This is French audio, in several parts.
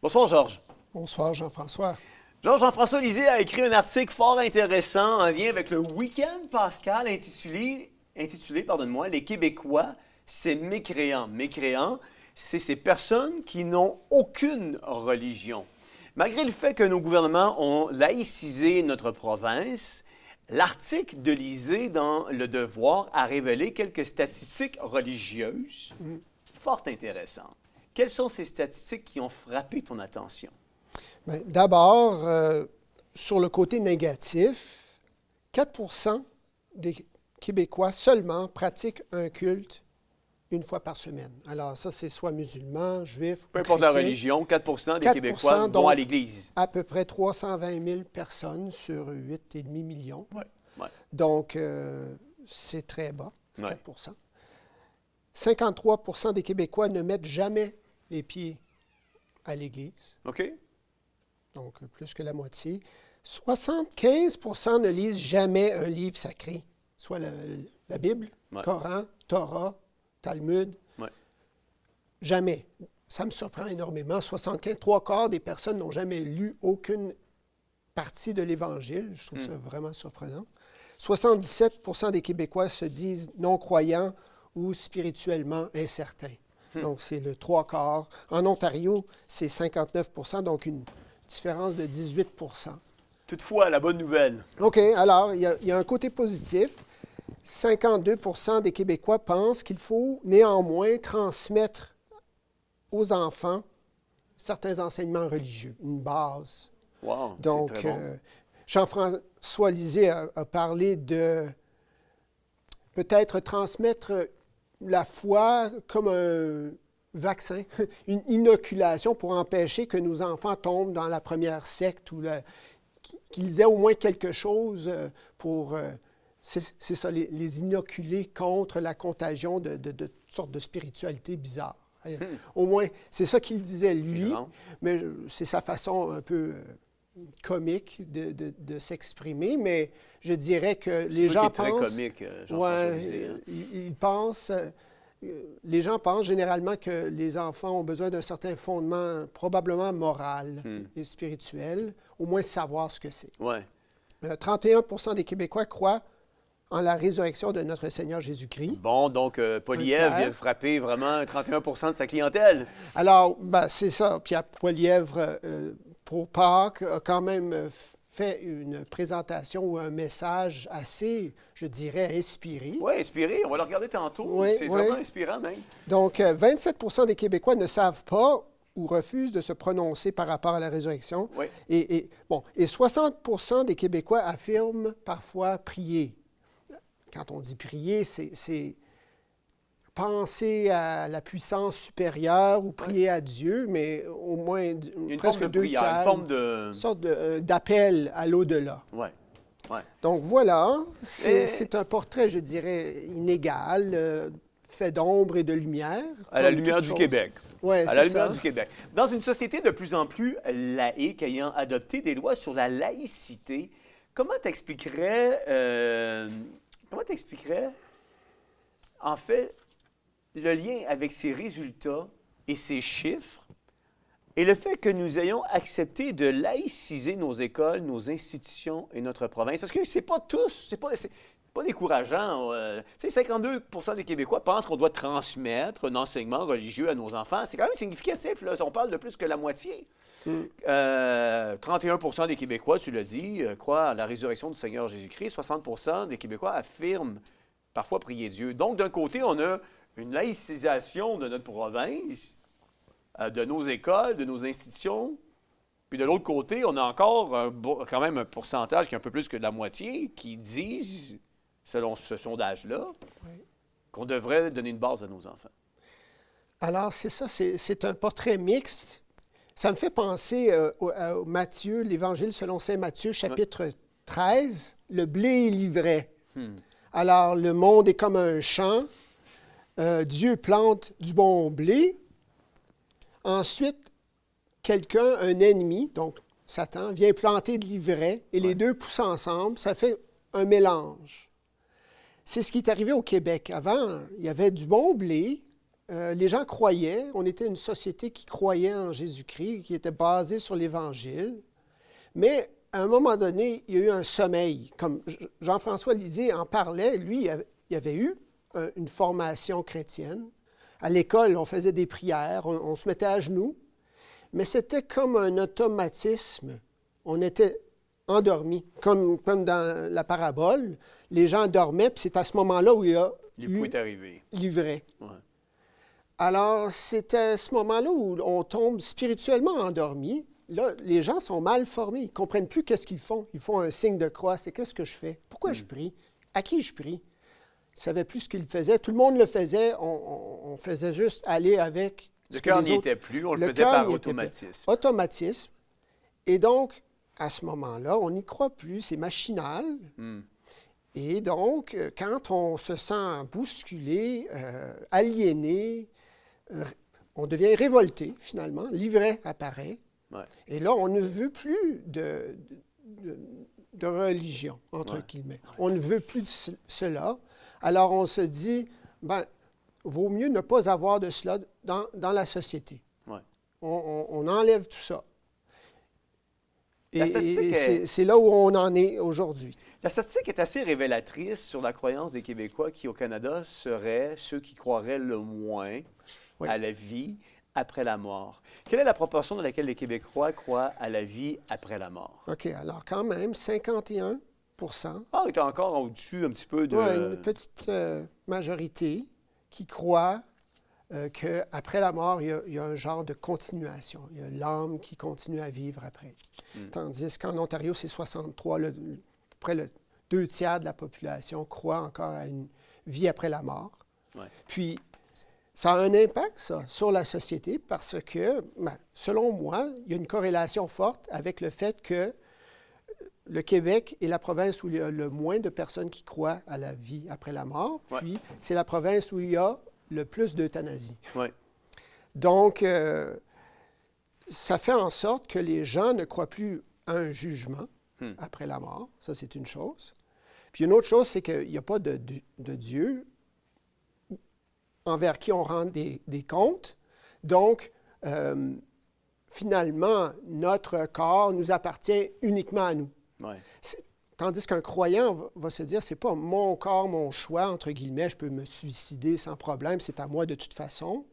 Bonsoir, Georges. Bonsoir, Jean-François. Jean-François Lisée a écrit un article fort intéressant en lien avec le week-end pascal intitulé Les Québécois, c'est mécréants. Mécréants, c'est ces personnes qui n'ont aucune religion. Malgré le fait que nos gouvernements ont laïcisé notre province, l'article de Lisée dans Le Devoir a révélé quelques statistiques religieuses fort intéressantes. Quelles sont ces statistiques qui ont frappé ton attention? Bien, d'abord, sur le côté négatif, 4 des Québécois seulement pratiquent un culte une fois par semaine. Alors ça, c'est soit musulmans, juifs, peu importe la religion, 4 des Québécois vont à l'Église. À peu près 320 000 personnes sur 8,5 millions. Ouais, ouais. Donc, c'est très bas, 4 Ouais. 53 des Québécois ne mettent jamais les pieds à l'Église. OK. Donc, plus que la moitié. 75 ne lisent jamais un livre sacré, soit la Bible, Ouais. Coran, Torah, Talmud. Ouais. Jamais. Ça me surprend énormément. 3/4 des personnes n'ont jamais lu aucune partie de l'Évangile. Je trouve ça vraiment surprenant. 77 des Québécois se disent non-croyants ou spirituellement incertains. Donc, c'est le 3/4. En Ontario, c'est 59 donc une différence de 18 Toutefois, la bonne nouvelle. OK, alors, il y a un côté positif. 52 des Québécois pensent qu'il faut néanmoins transmettre aux enfants certains enseignements religieux, une base. Wow, Donc, c'est très bon. Jean-François Lisée a parlé de peut-être transmettre la foi comme un vaccin, une inoculation pour empêcher que nos enfants tombent dans la première secte ou qu'ils aient au moins quelque chose pour, c'est ça, les inoculer contre la contagion de toutes sortes de spiritualités bizarres. Au moins, c'est ça qu'il disait lui, mais c'est sa façon un peu comique de s'exprimer, mais je dirais que les gens pensent... C'est très comique, Jean-François Lisée. Ils pensent... les gens pensent généralement que les enfants ont besoin d'un certain fondement, probablement moral et spirituel, au moins savoir ce que c'est. Ouais. 31 des Québécois croient en la résurrection de notre Seigneur Jésus-Christ. Bon, donc, Poilievre vient frapper vraiment 31 de sa clientèle. Alors, ben, c'est ça. Pierre Poilievre, pour Pâques, a quand même fait une présentation ou un message assez, je dirais, inspiré. Oui, inspiré. On va le regarder tantôt. Oui, c'est oui. vraiment inspirant, même. Donc, 27 des Québécois ne savent pas ou refusent de se prononcer par rapport à la résurrection. Oui. Et 60 des Québécois affirment parfois prier. Quand on dit prier, c'est penser à la puissance supérieure ou prier à Dieu, mais au moins presque deux tiers. Une forme de... Une sorte d'appel à l'au-delà. Oui. Ouais. Donc voilà, c'est un portrait, je dirais, inégal, fait d'ombre et de lumière. À la lumière du Québec. Oui, à la lumière du Québec. Dans une société de plus en plus laïque, ayant adopté des lois sur la laïcité, comment t'expliquerais, en fait, le lien avec ces résultats et ces chiffres et le fait que nous ayons accepté de laïciser nos écoles, nos institutions et notre province? Parce que c'est pas tous, c'est pas décourageant. 52 des Québécois pensent qu'on doit transmettre un enseignement religieux à nos enfants. C'est quand même significatif, là. On parle de plus que la moitié. 31 des Québécois, tu l'as dit, croient à la résurrection du Seigneur Jésus-Christ. 60 des Québécois affirment parfois prier Dieu. Donc, d'un côté, on a une laïcisation de notre province, de nos écoles, de nos institutions. Puis de l'autre côté, on a encore quand même un pourcentage qui est un peu plus que de la moitié qui disent, selon ce sondage-là, qu'on devrait donner une base à nos enfants. Alors, c'est ça, c'est un portrait mixte. Ça me fait penser à Matthieu, l'Évangile selon saint Matthieu, chapitre 13, le blé et l'ivraie. Alors, le monde est comme un champ. Dieu plante du bon blé. Ensuite, quelqu'un, un ennemi, donc Satan, vient planter de l'ivraie et les deux poussent ensemble. Ça fait un mélange. C'est ce qui est arrivé au Québec. Avant, il y avait du bon blé, les gens croyaient, on était une société qui croyait en Jésus-Christ, qui était basée sur l'Évangile, mais à un moment donné, il y a eu un sommeil. Comme Jean-François Lisée en parlait, lui, il avait eu une formation chrétienne. À l'école, on faisait des prières, on se mettait à genoux, mais c'était comme un automatisme. On était endormis, comme dans la parabole. Les gens dormaient, puis c'est à ce moment-là où il y a L'époux est arrivé. Livré. Ouais. Alors, c'est à ce moment-là où on tombe spirituellement endormi. Là, les gens sont mal formés. Ils ne comprennent plus qu'est-ce qu'ils font. Ils font un signe de croix. C'est qu'est-ce que je fais? Pourquoi je prie? À qui je prie? Ils ne savaient plus ce qu'ils faisaient. Tout le monde le faisait. On faisait juste aller avec Le cœur n'y était plus. On le faisait cœur par n'y était automatisme. plus. Automatisme. Et donc, à ce moment-là, on n'y croit plus. C'est machinal. Et donc, quand on se sent bousculé, aliéné, on devient révolté, finalement. L'ivraie apparaît. Ouais. Et là, on ne veut plus de religion, entre guillemets. On ne veut plus de cela. Alors, on se dit, vaut mieux ne pas avoir de cela dans la société. Ouais. On enlève tout ça. La statistique est- C'est là où on en est aujourd'hui. La statistique est assez révélatrice sur la croyance des Québécois qui, au Canada, seraient ceux qui croiraient le moins Oui. à la vie après la mort. Quelle est la proportion dans laquelle les Québécois croient à la vie après la mort? OK, alors quand même, 51 Ah, tu es encore au-dessus un petit peu de... une petite majorité qui croit qu'après la mort, il y a un genre de continuation. Il y a l'âme qui continue à vivre après. Tandis qu'en Ontario, c'est 63. Près le 2 tiers de la population croit encore à une vie après la mort. Ouais. Puis, ça a un impact, ça, sur la société parce que, selon moi, il y a une corrélation forte avec le fait que le Québec est la province où il y a le moins de personnes qui croient à la vie après la mort. Ouais. Puis, c'est la province où il y a le plus d'euthanasie. Ouais. Donc, ça fait en sorte que les gens ne croient plus à un jugement après la mort. Ça, c'est une chose. Puis une autre chose, c'est qu'il n'y a pas de Dieu envers qui on rend des comptes. Donc, finalement, notre corps nous appartient uniquement à nous. Ouais. Tandis qu'un croyant va se dire, c'est pas mon corps, mon choix, entre guillemets, je peux me suicider sans problème, c'est à moi de toute façon.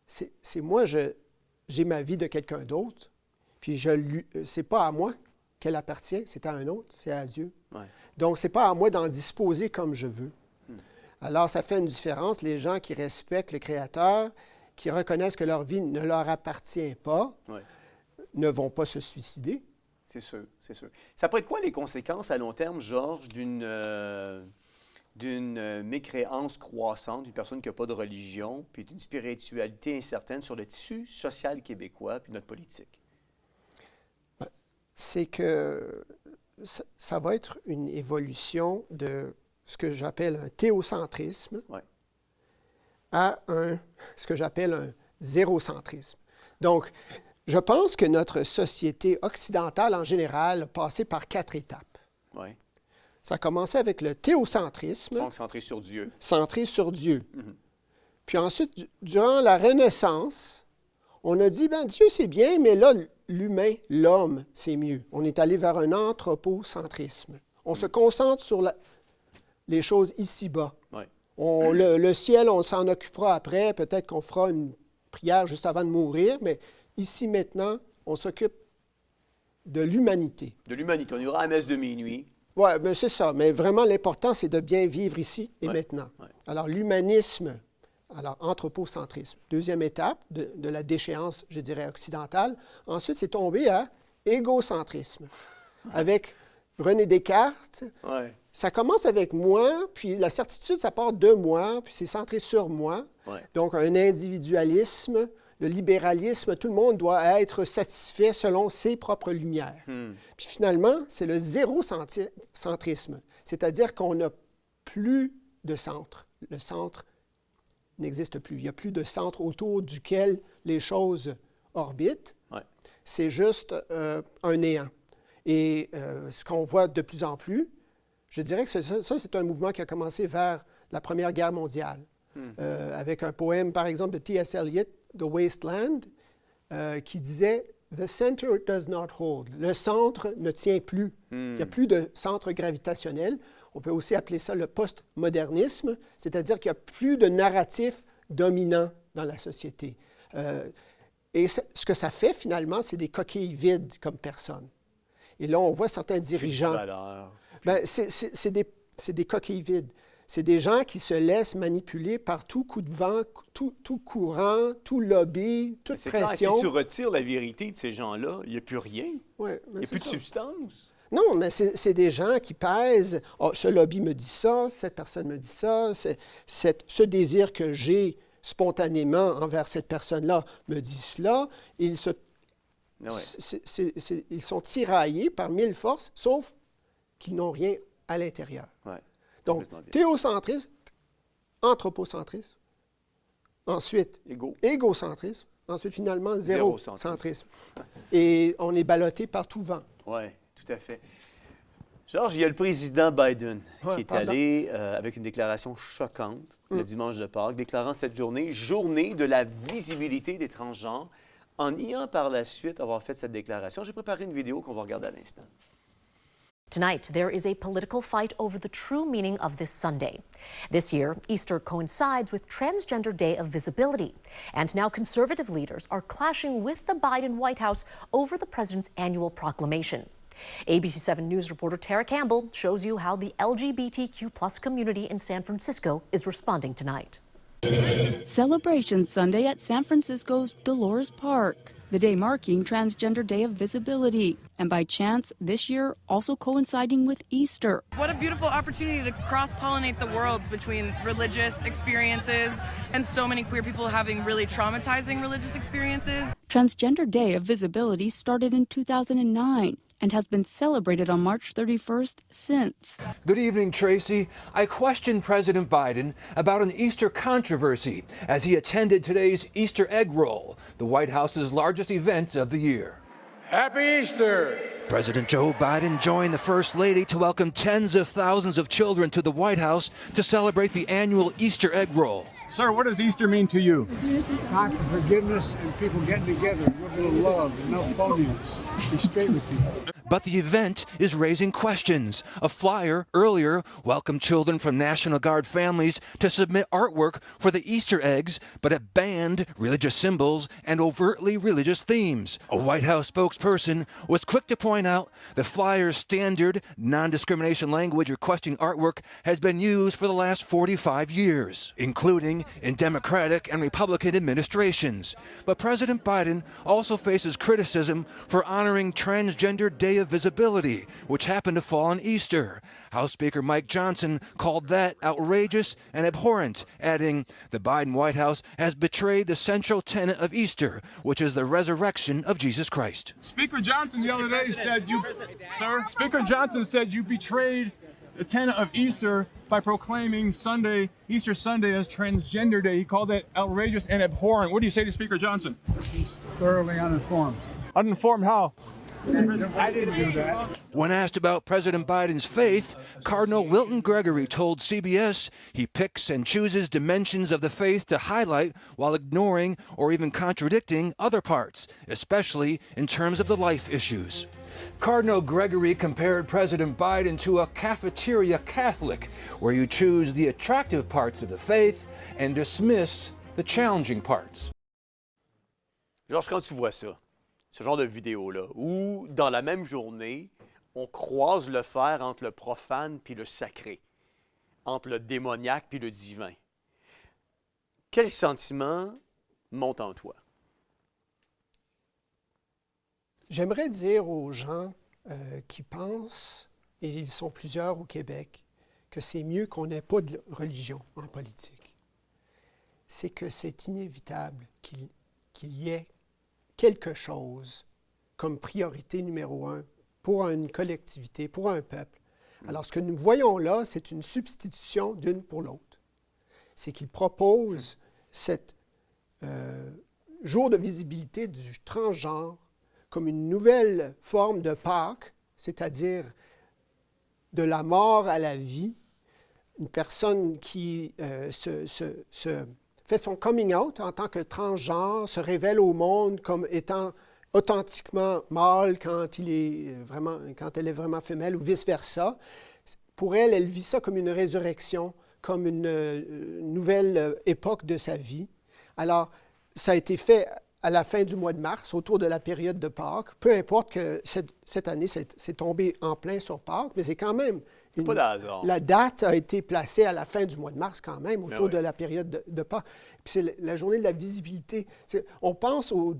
C'est moi, j'ai ma vie de quelqu'un d'autre, puis c'est pas à moi qu'elle appartient, c'est à un autre, c'est à Dieu. Ouais. Donc, c'est pas à moi d'en disposer comme je veux. Alors, ça fait une différence. Les gens qui respectent le Créateur, qui reconnaissent que leur vie ne leur appartient pas, ne vont pas se suicider. C'est sûr, c'est sûr. Ça pourrait être quoi les conséquences à long terme, Georges, d'une mécréance croissante, d'une personne qui n'a pas de religion, puis d'une spiritualité incertaine sur le tissu social québécois, puis notre politique? C'est que ça va être une évolution de ce que j'appelle un théocentrisme à ce que j'appelle un zérocentrisme. Donc, je pense que notre société occidentale, en général, a passé par 4 étapes. Ouais. Ça a commencé avec le théocentrisme, Donc, centré sur Dieu. centré sur Dieu. Puis ensuite, durant la Renaissance, on a dit, Dieu, c'est bien, mais là, l'humain, l'homme, c'est mieux. On est allé vers un anthropocentrisme. On se concentre sur les choses ici-bas. Ouais. Le ciel, on s'en occupera après. Peut-être qu'on fera une prière juste avant de mourir, mais ici, maintenant, on s'occupe de l'humanité. De l'humanité. On ira à la messe de minuit. Oui, mais c'est ça. Mais vraiment, l'important, c'est de bien vivre ici et maintenant. Ouais. Alors, l'humanisme, alors anthropocentrisme. Deuxième étape de la déchéance, je dirais, occidentale. Ensuite, c'est tombé à égocentrisme. Avec René Descartes, Ouais. ça commence avec moi, puis la certitude, ça part de moi, puis c'est centré sur moi. Ouais. Donc, un individualisme, le libéralisme, tout le monde doit être satisfait selon ses propres lumières. Puis finalement, c'est le zérocentrisme, c'est-à-dire qu'on n'a plus de centre. Le centre n'existe plus. Il n'y a plus de centre autour duquel les choses orbitent. Ouais. C'est juste un néant. Et ce qu'on voit de plus en plus, je dirais que ça, c'est un mouvement qui a commencé vers la Première Guerre mondiale. avec un poème, par exemple, de T.S. Eliot, The Wasteland, qui disait « The center does not hold ». Le centre ne tient plus. Il n'y a plus de centre gravitationnel. On peut aussi appeler ça le postmodernisme, c'est-à-dire qu'il n'y a plus de narratif dominant dans la société. Et ce que ça fait, finalement, c'est des coquilles vides comme personne. Et là, on voit certains dirigeants. Ben, c'est des coquilles vides. C'est des gens qui se laissent manipuler par tout coup de vent, tout courant, tout lobby, toute pression. Clair, si tu retires la vérité de ces gens-là, il n'y a plus rien. Ouais, il n'y a plus de substance. Non, mais c'est des gens qui pèsent. Oh, ce lobby me dit ça, cette personne me dit ça, ce désir que j'ai spontanément envers cette personne-là me dit cela. Ils sont tiraillés par mille forces, sauf qu'ils n'ont rien à l'intérieur. Ouais. Donc, théocentrisme, anthropocentrisme, ensuite égocentrisme, ensuite finalement zérocentrisme. Et on est ballotté par tout vent. Oui, tout à fait. Georges, il y a le président Biden qui est allé avec une déclaration choquante le dimanche de Pâques, déclarant cette journée de la visibilité des transgenres, en niant par la suite avoir fait cette déclaration. J'ai préparé une vidéo qu'on va regarder à l'instant. Tonight, there is a political fight over the true meaning of this Sunday. This year, Easter coincides with Transgender Day of Visibility, and now conservative leaders are clashing with the Biden White House over the president's annual proclamation. ABC 7 News reporter Tara Campbell shows you how the LGBTQ+ community in San Francisco is responding tonight. Celebration Sunday at San Francisco's Dolores Park, the day marking Transgender Day of Visibility, and by chance, this year also coinciding with Easter. What a beautiful opportunity to cross-pollinate the worlds between religious experiences and so many queer people having really traumatizing religious experiences. Transgender Day of Visibility started in 2009 and has been celebrated on March 31st since. Good evening, Tracy. I questioned President Biden about an Easter controversy as he attended today's Easter egg roll, the White House's largest event of the year. Happy Easter! President Joe Biden joined the First Lady to welcome tens of thousands of children to the White House to celebrate the annual Easter egg roll. Sir, what does Easter mean to you? Time for forgiveness and people getting together, a little love, and no phoniness. Be straight with people. But the event is raising questions. A flyer earlier welcomed children from National Guard families to submit artwork for the Easter eggs, but it banned religious symbols and overtly religious themes. A White House spokesperson was quick to point out the flyer's standard non-discrimination language requesting artwork has been used for the last 45 years, including in Democratic and Republican administrations. But President Biden also faces criticism for honoring Transgender Day of Visibility, which happened to fall on Easter. House Speaker Mike Johnson called that outrageous and abhorrent, adding, the Biden White House has betrayed the central tenet of Easter, which is the resurrection of Jesus Christ. Speaker Johnson the other day said Speaker Johnson said you betrayed the tenet of Easter by proclaiming Easter Sunday as Transgender Day. He called that outrageous and abhorrent. What do you say to Speaker Johnson? He's thoroughly uninformed. Uninformed how? I didn't do that. When asked about President Biden's faith, Cardinal Wilton Gregory told CBS he picks and chooses dimensions of the faith to highlight while ignoring or even contradicting other parts, especially in terms of the life issues. Cardinal Gregory compared President Biden to a cafeteria Catholic, where you choose the attractive parts of the faith and dismiss the challenging parts. Georges, quand tu vois ça, ce genre de vidéo-là, où dans la même journée, on croise le fer entre le profane puis le sacré, entre le démoniaque puis le divin, quel sentiment monte en toi? J'aimerais dire aux gens qui pensent, et ils sont plusieurs au Québec, que c'est mieux qu'on n'ait pas de religion en politique. C'est que c'est inévitable qu'il y ait quelque chose comme priorité numéro un pour une collectivité, pour un peuple. Alors, ce que nous voyons là, c'est une substitution d'une pour l'autre. C'est qu'il propose cet jour de visibilité du transgenre comme une nouvelle forme de Pâques, c'est-à-dire de la mort à la vie, une personne qui fait son coming out en tant que transgenre, se révèle au monde comme étant authentiquement mâle quand elle est vraiment femelle ou vice-versa. Pour elle, elle vit ça comme une résurrection, comme une nouvelle époque de sa vie. Alors, ça a été fait à la fin du mois de mars, autour de la période de Pâques. Peu importe que cette année, c'est tombé en plein sur Pâques, mais c'est quand même... Pas d'hasard. La date a été placée à la fin du mois de mars quand même, autour de la période de Pâques. Puis c'est la journée de la visibilité. On pense au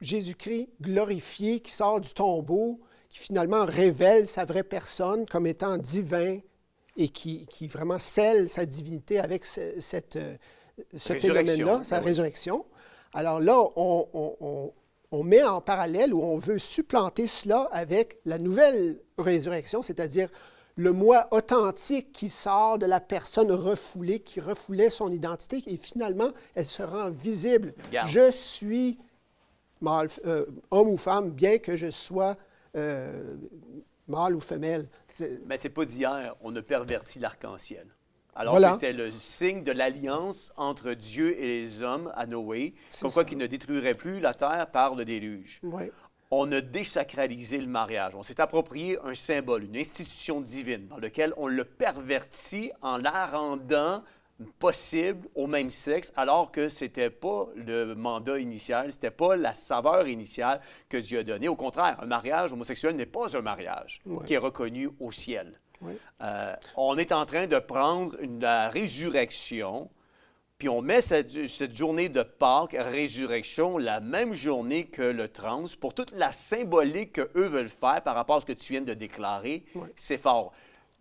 Jésus-Christ glorifié qui sort du tombeau, qui finalement révèle sa vraie personne comme étant divin et qui vraiment scelle sa divinité avec ce phénomène-là, sa résurrection. Alors là, on met en parallèle ou on veut supplanter cela avec la nouvelle résurrection, c'est-à-dire le moi authentique qui sort de la personne refoulée, qui refoulait son identité, et finalement, elle se rend visible. Regarde. Je suis homme ou femme, bien que je sois mâle ou femelle. Mais c'est pas d'hier, on a perverti l'arc-en-ciel. Alors Voilà. que c'était le signe de l'alliance entre Dieu et les hommes à Noé, comme quoi qu'il ne détruirait plus la terre par le déluge. Oui. On a désacralisé le mariage. On s'est approprié un symbole, une institution divine, dans lequel on le pervertit en la rendant possible au même sexe, alors que ce n'était pas le mandat initial, ce n'était pas la saveur initiale que Dieu a donnée. Au contraire, un mariage homosexuel n'est pas un mariage qui est reconnu au ciel. Oui. On est en train de prendre la résurrection, puis on met cette journée de Pâques, résurrection, la même journée que le trans, pour toute la symbolique qu'eux veulent faire par rapport à ce que tu viens de déclarer. Oui. C'est fort.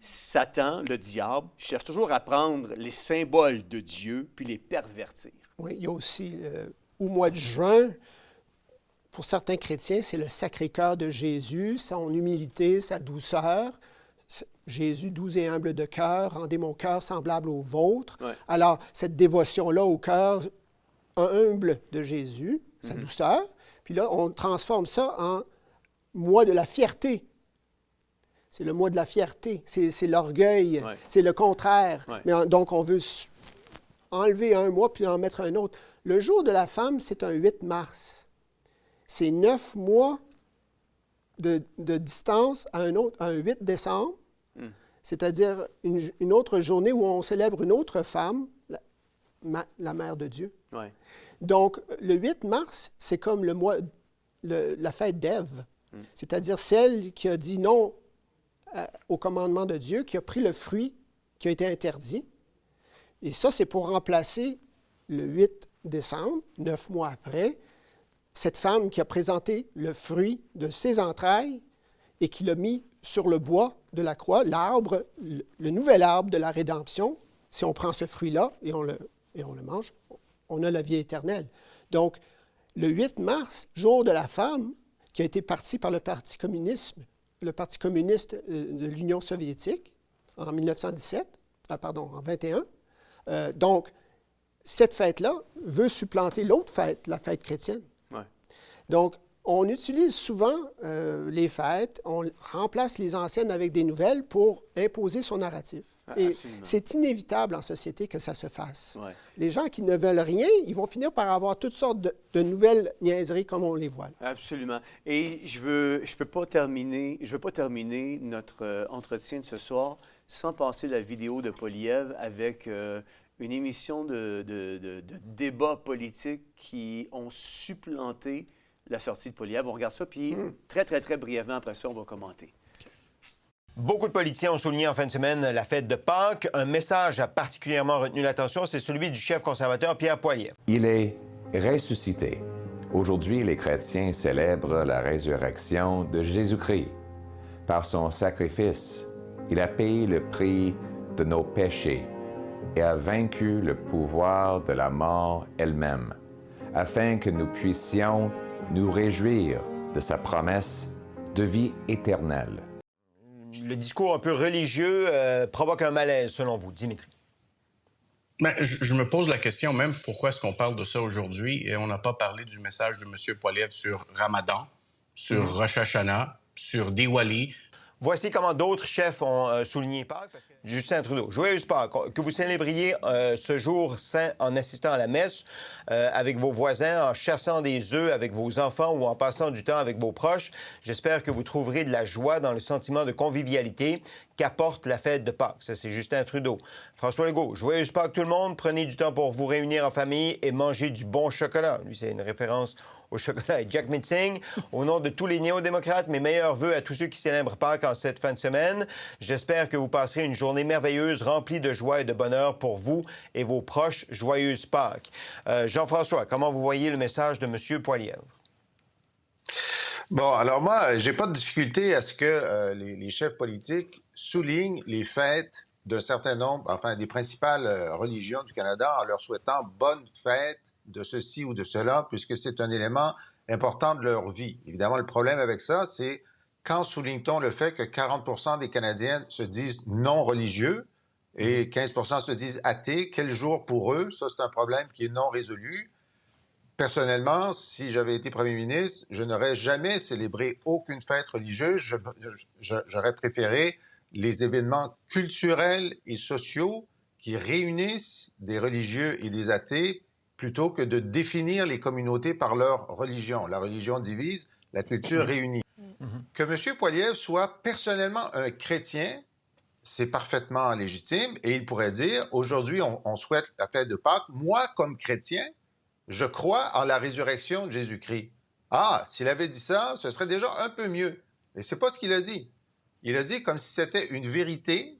Satan, le diable, cherche toujours à prendre les symboles de Dieu puis les pervertir. Oui, il y a aussi, au mois de juin, pour certains chrétiens, c'est le Sacré-Cœur de Jésus, son humilité, sa douceur. Jésus, doux et humble de cœur, rendez mon cœur semblable au vôtre. Ouais. Alors, cette dévotion-là au cœur humble de Jésus, sa douceur, puis là, on transforme ça en mois de la fierté. C'est le mois de la fierté, c'est l'orgueil, c'est le contraire. Ouais. Mais donc, on veut enlever un mois puis en mettre un autre. Le jour de la femme, c'est un 8 mars. C'est 9 mois de distance à un 8 décembre, c'est-à-dire une autre journée où on célèbre une autre femme, la Mère de Dieu. Ouais. Donc, le 8 mars, c'est comme la fête d'Ève, c'est-à-dire celle qui a dit non au commandement de Dieu, qui a pris le fruit qui a été interdit. Et ça, c'est pour remplacer le 8 décembre, 9 mois après, cette femme qui a présenté le fruit de ses entrailles et qui l'a mis sur le bois de la croix, l'arbre, le nouvel arbre de la rédemption. Si on prend ce fruit-là et on le mange, on a la vie éternelle. Donc, le 8 mars, jour de la femme, qui a été parti par le Parti communiste de l'Union soviétique en 1917, en 21. Donc, cette fête-là veut supplanter l'autre fête, la fête chrétienne. Ouais. Donc, on utilise souvent les fêtes, on remplace les anciennes avec des nouvelles pour imposer son narratif. Et Absolument. c'est inévitable en société que ça se fasse. Ouais. Les gens qui ne veulent rien, ils vont finir par avoir toutes sortes de nouvelles niaiseries comme on les voit. Là. Absolument. Et je veux pas terminer notre entretien de ce soir sans passer la vidéo de Poilievre avec une émission de débats politiques qui ont supplanté la sortie de Poilievre. On regarde ça, puis très, très, très brièvement, après ça, on va commenter. Beaucoup de politiciens ont souligné en fin de semaine la fête de Pâques. Un message a particulièrement retenu l'attention, c'est celui du chef conservateur Pierre Poilievre. Il est ressuscité. Aujourd'hui, les chrétiens célèbrent la résurrection de Jésus-Christ. Par son sacrifice, il a payé le prix de nos péchés et a vaincu le pouvoir de la mort elle-même, afin que nous puissions nous réjouir de sa promesse de vie éternelle. Le discours un peu religieux provoque un malaise, selon vous, Dimitri. Ben, je me pose la question même, pourquoi est-ce qu'on parle de ça aujourd'hui et on n'a pas parlé du message de M. Poilievre sur Ramadan, sur Rosh Hashanah, sur Diwali. Voici comment d'autres chefs ont souligné Pâques. Justin Trudeau, joyeuse Pâques, que vous célébriez ce jour saint en assistant à la messe avec vos voisins, en chassant des œufs avec vos enfants ou en passant du temps avec vos proches. J'espère que vous trouverez de la joie dans le sentiment de convivialité qu'apporte la fête de Pâques. Ça, c'est Justin Trudeau. François Legault, joyeuse Pâques tout le monde. Prenez du temps pour vous réunir en famille et manger du bon chocolat. Lui, c'est une référence au chocolat. Et Jack Mitzing, au nom de tous les néo-démocrates, mes meilleurs vœux à tous ceux qui célèbrent Pâques en cette fin de semaine. J'espère que vous passerez une journée merveilleuse, remplie de joie et de bonheur pour vous et vos proches. Joyeuse Pâques. Jean-François, comment vous voyez le message de M. Poilievre? Bon, alors moi, j'ai pas de difficulté à ce que les chefs politiques soulignent les fêtes d'un certain nombre, enfin, des principales religions du Canada en leur souhaitant bonne fête de ceci ou de cela, puisque c'est un élément important de leur vie. Évidemment, le problème avec ça, c'est quand souligne-t-on le fait que 40 des Canadiens se disent non religieux et 15 se disent athées? Quel jour pour eux? Ça, c'est un problème qui est non résolu. Personnellement, si j'avais été premier ministre, je n'aurais jamais célébré aucune fête religieuse. J'aurais préféré les événements culturels et sociaux qui réunissent des religieux et des athées plutôt que de définir les communautés par leur religion. La religion divise, la culture réunit. Que M. Poilievre soit personnellement un chrétien, c'est parfaitement légitime et il pourrait dire, aujourd'hui, on souhaite la fête de Pâques. Moi, comme chrétien, je crois en la résurrection de Jésus-Christ. Ah, s'il avait dit ça, ce serait déjà un peu mieux. Mais c'est pas ce qu'il a dit. Il a dit comme si c'était une vérité,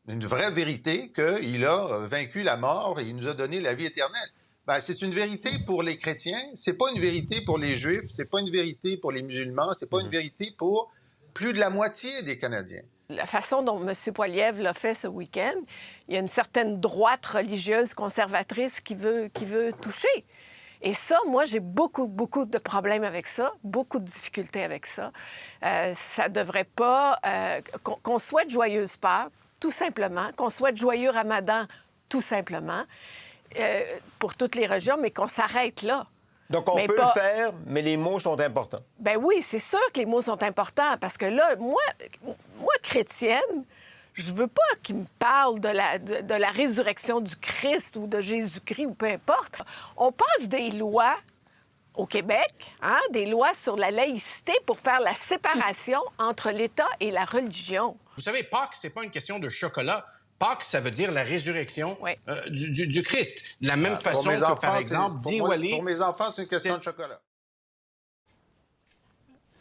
une vraie vérité, qu'il a vaincu la mort et il nous a donné la vie éternelle. Ben, c'est une vérité pour les chrétiens, c'est pas une vérité pour les Juifs, c'est pas une vérité pour les musulmans, c'est pas une vérité pour plus de la moitié des Canadiens. La façon dont M. Poilievre l'a fait ce week-end, il y a une certaine droite religieuse conservatrice qui veut toucher. Et ça, moi, j'ai beaucoup de problèmes avec ça, beaucoup de difficultés avec ça. Ça devrait pas... qu'on souhaite joyeuse Pâques, tout simplement, qu'on souhaite joyeux Ramadan, tout simplement, pour toutes les régions, mais qu'on s'arrête là. Donc, on peut le faire, mais les mots sont importants. Ben oui, c'est sûr que les mots sont importants, parce que là, moi chrétienne, je veux pas qu'il me parle de la résurrection du Christ ou de Jésus-Christ ou peu importe. On passe des lois au Québec, des lois sur la laïcité pour faire la séparation entre l'État et la religion. Vous savez, Pâques, c'est pas une question de chocolat. Pâques, ça veut dire la résurrection du Christ. De la même façon que, par exemple, Diwali... Pour mes enfants, c'est une question de chocolat.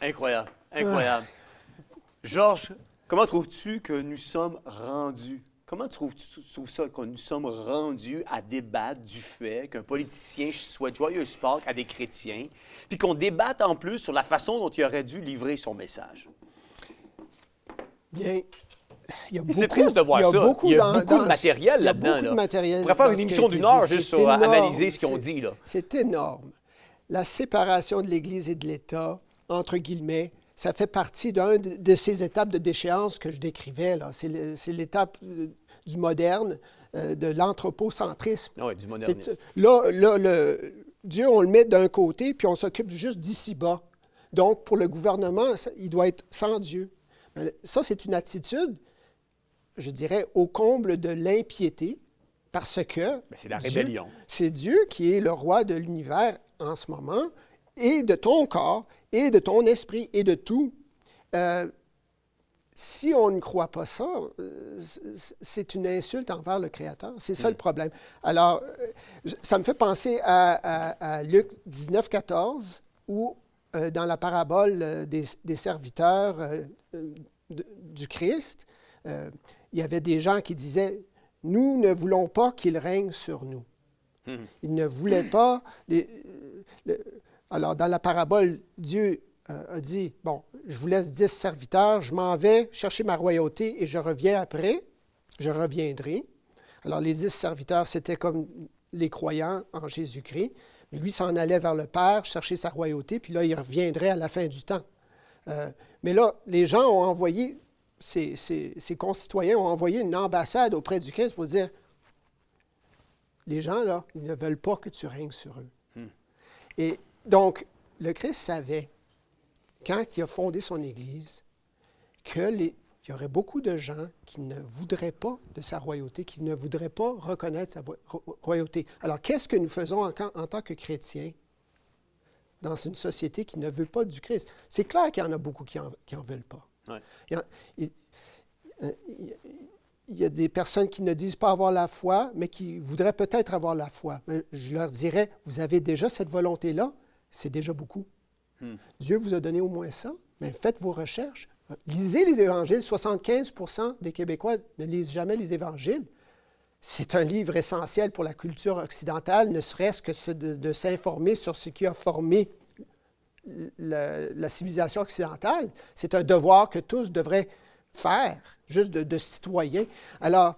Incroyable, incroyable. Georges, comment trouves-tu que nous sommes rendus? Comment trouves-tu ça, que nous sommes rendus à débattre du fait qu'un politicien souhaite joyeuse Pâques à des chrétiens, puis qu'on débatte en plus sur la façon dont il aurait dû livrer son message? Bien... C'est triste de voir ça. Il y a beaucoup de matériel là-dedans. Il y a beaucoup de matériel. On pourrait faire une émission d'une heure juste sur analyser ce qu'ils ont dit. C'est énorme. La séparation de l'Église et de l'État, entre guillemets, ça fait partie d'une de ces étapes de déchéance que je décrivais. C'est l'étape du moderne, de l'anthropocentrisme. Oui, du modernisme. Là, Dieu, on le met d'un côté, puis on s'occupe juste d'ici-bas. Donc, pour le gouvernement, il doit être sans Dieu. Ça, c'est une attitude, je dirais, au comble de l'impiété, parce que... c'est la rébellion. C'est Dieu qui est le roi de l'univers en ce moment, et de ton corps, et de ton esprit, et de tout. Si on ne croit pas ça, c'est une insulte envers le Créateur. C'est ça le problème. Alors, ça me fait penser à Luc 19, 14, où, dans la parabole des serviteurs du Christ, il y avait des gens qui disaient « Nous ne voulons pas qu'il règne sur nous. » Ils ne voulaient pas... Alors, dans la parabole, Dieu a dit « Bon, je vous laisse 10 serviteurs, je m'en vais chercher ma royauté et je reviens après, je reviendrai. » Alors, les 10 serviteurs, c'était comme les croyants en Jésus-Christ. Lui s'en allait vers le Père, chercher sa royauté, puis là, il reviendrait à la fin du temps. Mais là, les gens ont envoyé, ses concitoyens ont envoyé une ambassade auprès du Christ pour dire, les gens, là, ils ne veulent pas que tu règnes sur eux. Et donc, le Christ savait, quand il a fondé son Église, qu'il y aurait beaucoup de gens qui ne voudraient pas de sa royauté, qui ne voudraient pas reconnaître sa royauté. Alors, qu'est-ce que nous faisons en tant que chrétiens dans une société qui ne veut pas du Christ? C'est clair qu'il y en a beaucoup qui en veulent pas. Ouais. Il y a des personnes qui ne disent pas avoir la foi, mais qui voudraient peut-être avoir la foi. Mais je leur dirais, vous avez déjà cette volonté-là, c'est déjà beaucoup. Dieu vous a donné au moins ça, mais faites vos recherches. Lisez les évangiles. 75% des Québécois ne lisent jamais les évangiles. C'est un livre essentiel pour la culture occidentale, ne serait-ce que de s'informer sur ce qui a formé la civilisation occidentale. C'est un devoir que tous devraient faire, juste de citoyens. Alors,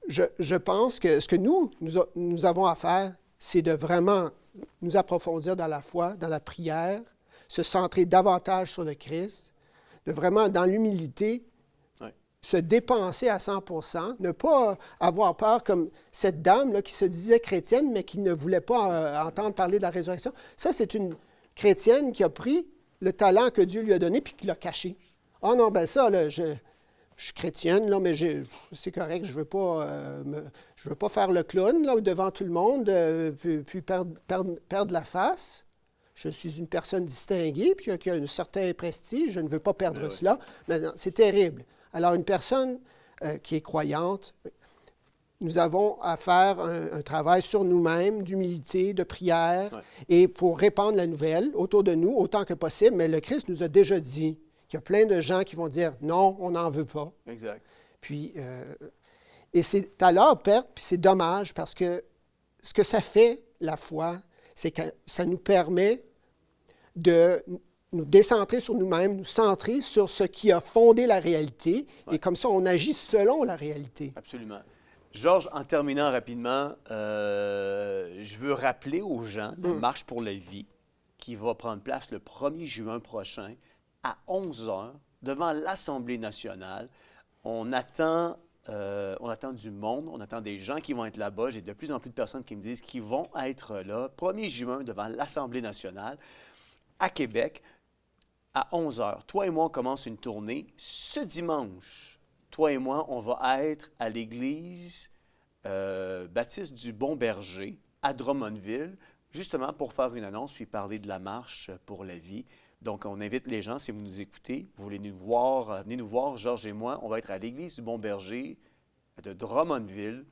je pense que ce que nous avons à faire, c'est de vraiment nous approfondir dans la foi, dans la prière, se centrer davantage sur le Christ, de vraiment, dans l'humilité, se dépenser à 100%, ne pas avoir peur comme cette dame là, qui se disait chrétienne, mais qui ne voulait pas entendre parler de la résurrection. Ça, c'est une chrétienne qui a pris le talent que Dieu lui a donné puis qui l'a caché. « Ah non, ben ça, là, je suis chrétienne, là, mais c'est correct, je veux pas faire le clown là, devant tout le monde, puis perdre la face. Je suis une personne distinguée, puis qui a un certain prestige, je ne veux pas perdre cela. » Non, c'est terrible. Alors, une personne qui est croyante, nous avons à faire un travail sur nous-mêmes, d'humilité, de prière, et pour répandre la nouvelle autour de nous autant que possible. Mais le Christ nous a déjà dit qu'il y a plein de gens qui vont dire « non, on n'en veut pas ». Exact. Puis, et c'est à leur perte, puis c'est dommage parce que ce que ça fait, la foi, c'est que ça nous permet de nous décentrer sur nous-mêmes, nous centrer sur ce qui a fondé la réalité, et comme ça, on agit selon la réalité. Absolument. Georges, en terminant rapidement, je veux rappeler aux gens la Marche pour la vie qui va prendre place le 1er juin prochain à 11 h devant l'Assemblée nationale. On attend du monde, on attend des gens qui vont être là-bas. J'ai de plus en plus de personnes qui me disent qu'ils vont être là. 1er juin devant l'Assemblée nationale à Québec à 11 h. Toi et moi, on commence une tournée. Ce dimanche, toi et moi, on va être à l'église baptiste du Bon Berger à Drummondville, justement pour faire une annonce puis parler de la Marche pour la vie. Donc, on invite les gens, si vous nous écoutez, vous voulez nous voir, venez nous voir, Georges et moi. On va être à l'église du Bon Berger de Drummondville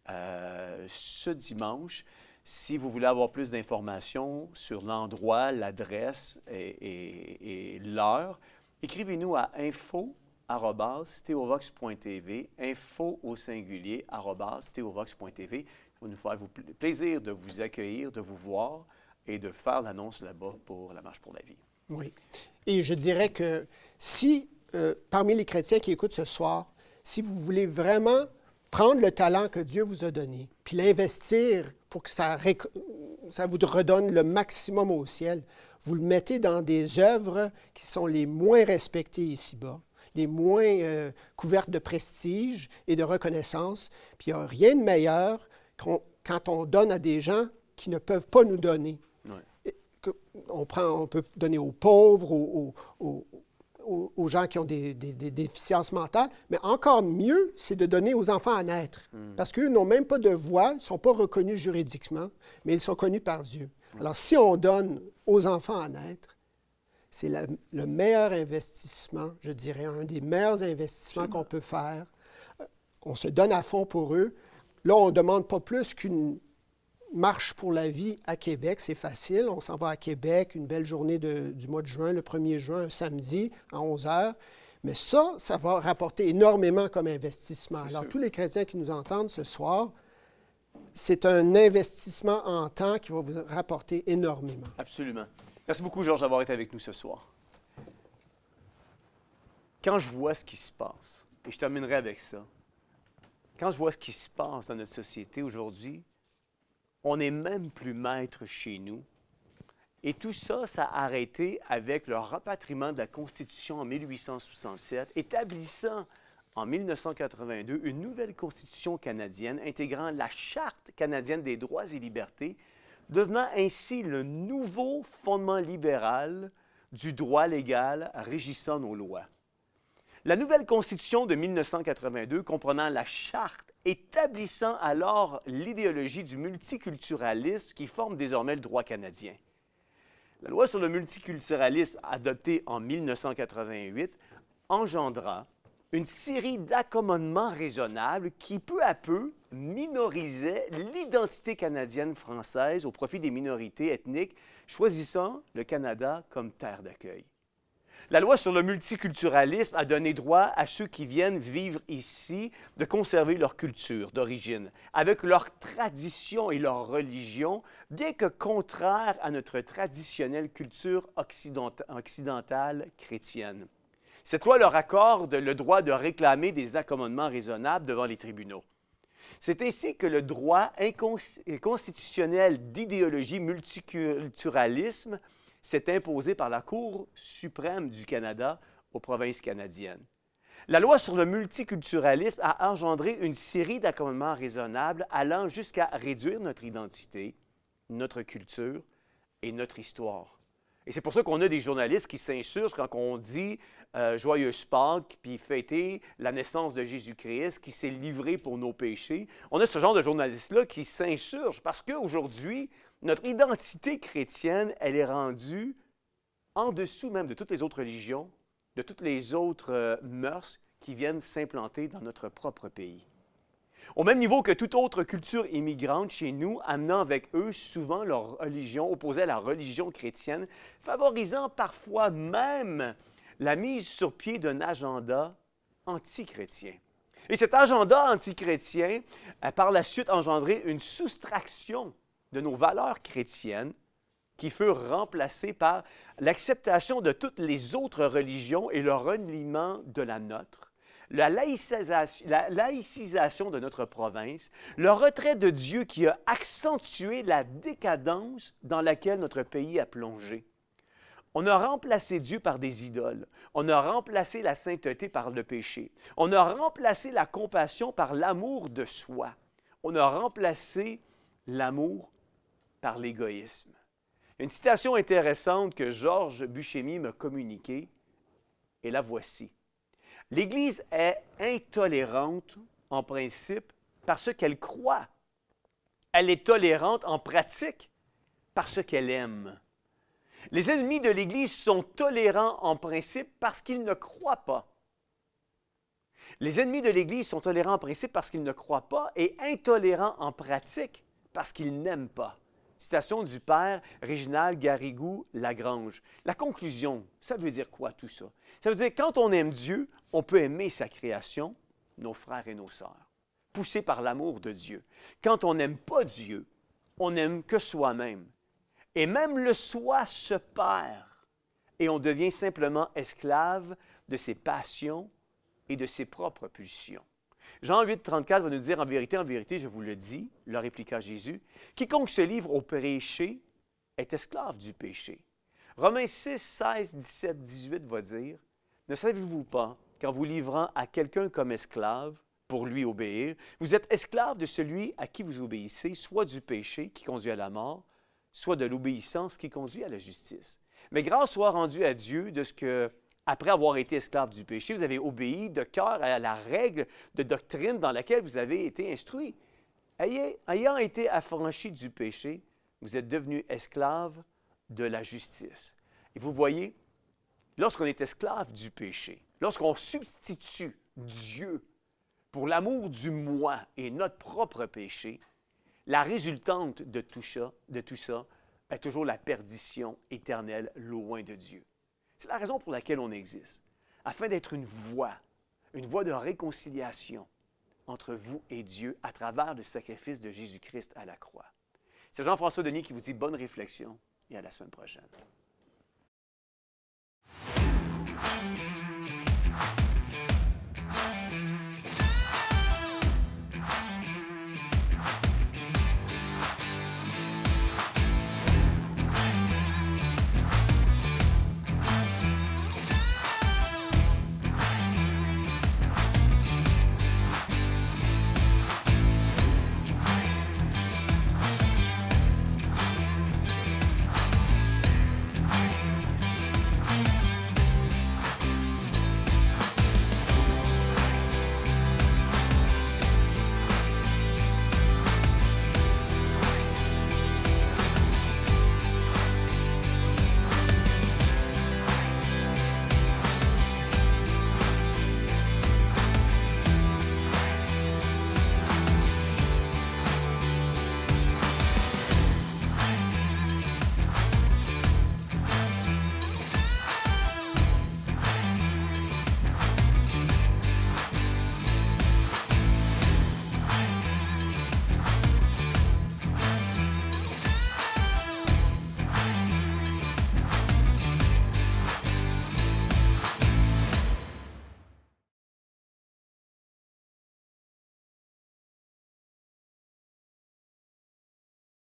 ce dimanche. Si vous voulez avoir plus d'informations sur l'endroit, l'adresse et l'heure, écrivez-nous à info@theovox.tv, info au singulier @theovox.tv. Ça va nous faire plaisir de vous accueillir, de vous voir et de faire l'annonce là-bas pour la Marche pour la vie. Oui. Et je dirais que si, parmi les chrétiens qui écoutent ce soir, si vous voulez vraiment prendre le talent que Dieu vous a donné, puis l'investir pour que ça vous redonne le maximum au ciel, vous le mettez dans des œuvres qui sont les moins respectées ici-bas, les moins couvertes de prestige et de reconnaissance. Puis il n'y a rien de meilleur quand on donne à des gens qui ne peuvent pas nous donner. Ouais. On peut donner aux pauvres, aux gens qui ont des déficiences mentales, mais encore mieux, c'est de donner aux enfants à naître. Parce qu'eux n'ont même pas de voix, ils ne sont pas reconnus juridiquement, mais ils sont connus par Dieu. Alors, si on donne aux enfants à naître, c'est le meilleur investissement, je dirais, un des meilleurs investissements qu'on peut faire. On se donne à fond pour eux. Là, on ne demande pas plus qu'une Marche pour la vie à Québec, c'est facile. On s'en va à Québec, une belle journée du mois de juin, le 1er juin, un samedi, à 11 h. Mais ça va rapporter énormément comme investissement. Alors, tous les chrétiens qui nous entendent ce soir, c'est un investissement en temps qui va vous rapporter énormément. Absolument. Merci beaucoup, Georges, d'avoir été avec nous ce soir. Quand je vois ce qui se passe, et je terminerai avec ça, quand je vois ce qui se passe dans notre société aujourd'hui, on n'est même plus maître chez nous. Et tout ça, ça a arrêté avec le rapatriement de la Constitution en 1867, établissant en 1982 une nouvelle Constitution canadienne intégrant la Charte canadienne des droits et libertés, devenant ainsi le nouveau fondement libéral du droit légal régissant nos lois. La nouvelle Constitution de 1982, comprenant la charte établissant alors l'idéologie du multiculturalisme qui forme désormais le droit canadien. La loi sur le multiculturalisme, adoptée en 1988, engendra une série d'accommodements raisonnables qui, peu à peu, minorisaient l'identité canadienne-française au profit des minorités ethniques, choisissant le Canada comme terre d'accueil. La loi sur le multiculturalisme a donné droit à ceux qui viennent vivre ici de conserver leur culture d'origine, avec leur tradition et leur religion, bien que contraire à notre traditionnelle culture occidentale chrétienne. Cette loi leur accorde le droit de réclamer des accommodements raisonnables devant les tribunaux. C'est ainsi que le droit constitutionnel d'idéologie multiculturalisme s'est imposé par la Cour suprême du Canada aux provinces canadiennes. La loi sur le multiculturalisme a engendré une série d'accommodements raisonnables allant jusqu'à réduire notre identité, notre culture et notre histoire. Et c'est pour ça qu'on a des journalistes qui s'insurgent quand on dit Joyeuse Pâques, puis fêter la naissance de Jésus-Christ, qui s'est livré pour nos péchés. On a ce genre de journalistes-là qui s'insurgent parce qu'aujourd'hui, notre identité chrétienne, elle est rendue en dessous même de toutes les autres religions, de toutes les autres mœurs qui viennent s'implanter dans notre propre pays. Au même niveau que toute autre culture immigrante chez nous, amenant avec eux souvent leur religion opposée à la religion chrétienne, favorisant parfois même la mise sur pied d'un agenda anti-chrétien. Et cet agenda anti-chrétien a par la suite engendré une soustraction de nos valeurs chrétiennes qui furent remplacées par l'acceptation de toutes les autres religions et le reniement de la nôtre, la laïcisation de notre province, le retrait de Dieu qui a accentué la décadence dans laquelle notre pays a plongé. On a remplacé Dieu par des idoles. On a remplacé la sainteté par le péché. On a remplacé la compassion par l'amour de soi. On a remplacé l'amour par l'égoïsme. Une citation intéressante que Georges Buscemi m'a communiquée, et la voici. L'Église est intolérante en principe parce qu'elle croit. Elle est tolérante en pratique parce qu'elle aime. Les ennemis de l'Église sont tolérants en principe parce qu'ils ne croient pas. Les ennemis de l'Église sont tolérants en principe parce qu'ils ne croient pas et intolérants en pratique parce qu'ils n'aiment pas. Citation du père Réginald Garrigou-Lagrange. La conclusion, ça veut dire quoi tout ça? Ça veut dire que quand on aime Dieu, on peut aimer sa création, nos frères et nos sœurs, poussés par l'amour de Dieu. Quand on n'aime pas Dieu, on n'aime que soi-même. Et même le soi se perd et on devient simplement esclave de ses passions et de ses propres pulsions. Jean 8, 34 va nous dire, en vérité, je vous le dis, leur répliqua Jésus, quiconque se livre au péché est esclave du péché. Romains 6, 16, 17, 18 va dire, ne savez-vous pas qu'en vous livrant à quelqu'un comme esclave, pour lui obéir, vous êtes esclave de celui à qui vous obéissez, soit du péché qui conduit à la mort, soit de l'obéissance qui conduit à la justice. Mais grâce soit rendue à Dieu de ce que, après avoir été esclave du péché, vous avez obéi de cœur à la règle de doctrine dans laquelle vous avez été instruit. Ayant été affranchi du péché, vous êtes devenu esclave de la justice. Et vous voyez, lorsqu'on est esclave du péché, lorsqu'on substitue Dieu pour l'amour du moi et notre propre péché, la résultante de tout ça est toujours la perdition éternelle loin de Dieu. C'est la raison pour laquelle on existe, afin d'être une voie de réconciliation entre vous et Dieu à travers le sacrifice de Jésus-Christ à la croix. C'est Jean-François Denis qui vous dit bonne réflexion et à la semaine prochaine.